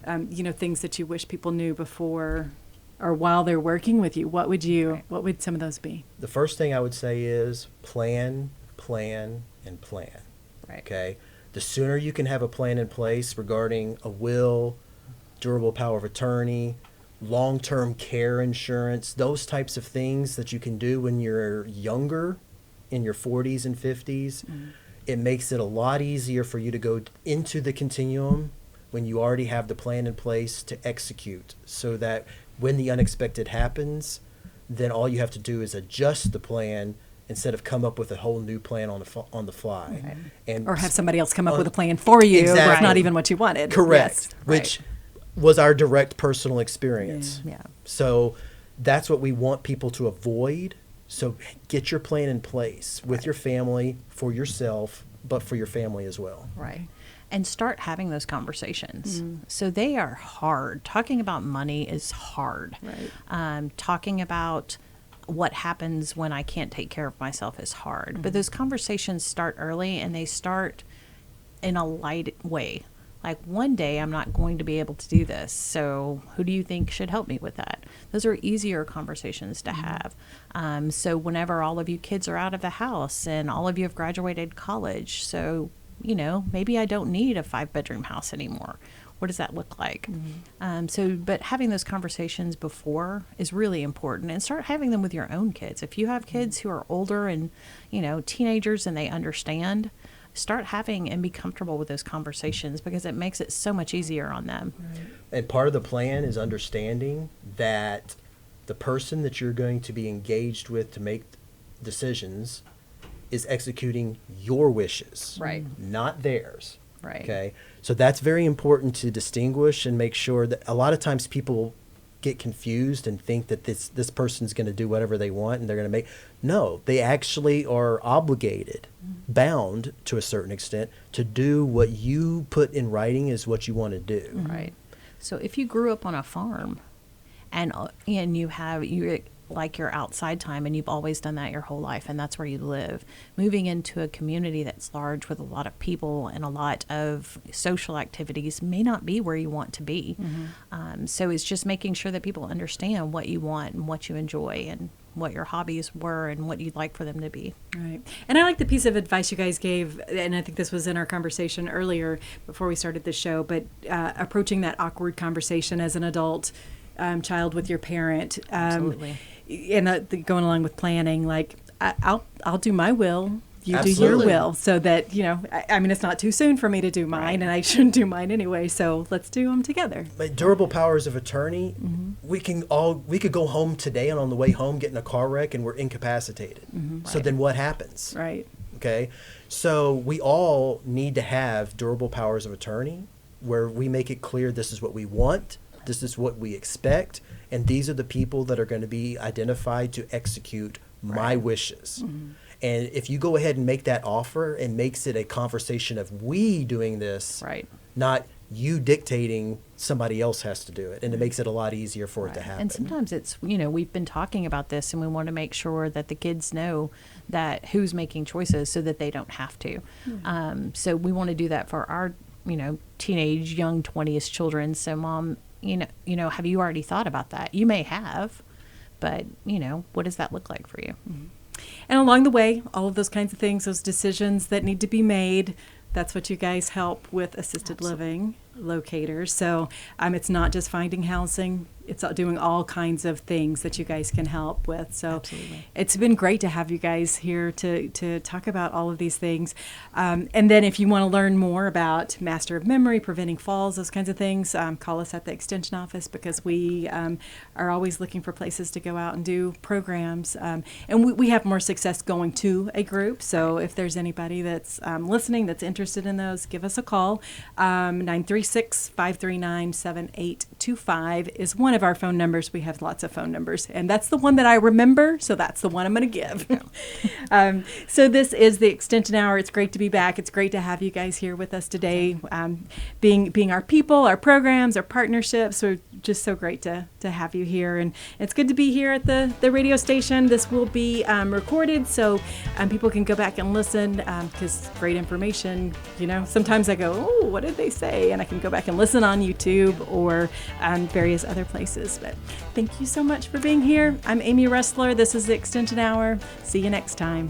things that you wish people knew before or while they're working with you, what would some of those be? The first thing I would say is plan, and plan. Right. Okay? The sooner you can have a plan in place regarding a will, durable power of attorney, long-term care insurance, those types of things that you can do when you're younger, in your 40s and 50s, it makes it a lot easier for you to go into the continuum when you already have the plan in place to execute, so that when the unexpected happens, then all you have to do is adjust the plan instead of come up with a whole new plan on the fly. And or have somebody else come up with a plan for you. Exactly. That's not even what you wanted. Correct. Yes. Which was our direct personal experience. Yeah. So that's what we want people to avoid. So get your plan in place with your family, for yourself, but for your family as well. Right. And start having those conversations. So they are hard. Talking about money is hard. Right. Talking about what happens when I can't take care of myself is hard. But those conversations start early, and they start in a light way. Like, one day I'm not going to be able to do this, so who do you think should help me with that? Those are easier conversations to have. So whenever all of you kids are out of the house and all of you have graduated college, so, maybe I don't need a 5-bedroom house anymore. What does that look like? But having those conversations before is really important, and start having them with your own kids. If you have kids who are older and, teenagers, and they understand, start having and be comfortable with those conversations, because it makes it so much easier on them. Right. And part of the plan is understanding that the person that you're going to be engaged with to make decisions is executing your wishes, Right. not theirs. Right. Okay. So that's very important to distinguish and make sure that a lot of times people get confused and think that this person's going to do whatever they want and they're going to make. No, they actually are obligated, bound to a certain extent, to do what you put in writing is what you want to do. Right. So if you grew up on a farm and you like your outside time, and you've always done that your whole life, and that's where you live, moving into a community that's large with a lot of people and a lot of social activities may not be where you want to be. So it's just making sure that people understand what you want and what you enjoy and what your hobbies were and what you'd like for them to be. Right. And I like the piece of advice you guys gave, and I think this was in our conversation earlier before we started the show, but approaching that awkward conversation as an adult child with your parent. Absolutely. And going along with planning, like I'll do my will, you Absolutely. do your will, so that I mean, it's not too soon for me to do mine, and I shouldn't do mine anyway. So let's do them together. But durable powers of attorney, we could go home today, and on the way home get in a car wreck and we're incapacitated. So then what happens? Right. Okay, so we all need to have durable powers of attorney where we make it clear this is what we want, this is what we expect, and these are the people that are going to be identified to execute my wishes. And if you go ahead and make that offer, it makes it a conversation of we doing this, not you dictating somebody else has to do it. And it makes it a lot easier for it to happen. And sometimes it's, we've been talking about this and we want to make sure that the kids know that who's making choices so that they don't have to. So we want to do that for our, teenage, young 20s children. So mom, have you already thought about that? You may have, but, what does that look like for you? And along the way, all of those kinds of things, those decisions that need to be made, that's what you guys help with assisted living locators. So it's not just finding housing, it's doing all kinds of things that you guys can help with. So it's been great to have you guys here to talk about all of these things. And then if you want to learn more about Master of Memory, preventing falls, those kinds of things, call us at the Extension office because we are always looking for places to go out and do programs. And we have more success going to a group. So if there's anybody that's listening that's interested in those, give us a call. 936-539-7825 is one of our phone numbers. We have lots of phone numbers, and that's the one that I remember, so that's the one I'm going to give. So this is the Extension Hour. It's great to be back. It's great to have you guys here with us today, being our people, our programs, our partnerships. We're just so great to have you here, and it's good to be here at the radio station. This will be recorded, so people can go back and listen because great information. Sometimes I go, oh, what did they say? And I can go back and listen on YouTube or various other places. But thank you so much for being here. I'm Amy Ressler. This is the Extension Hour. See you next time.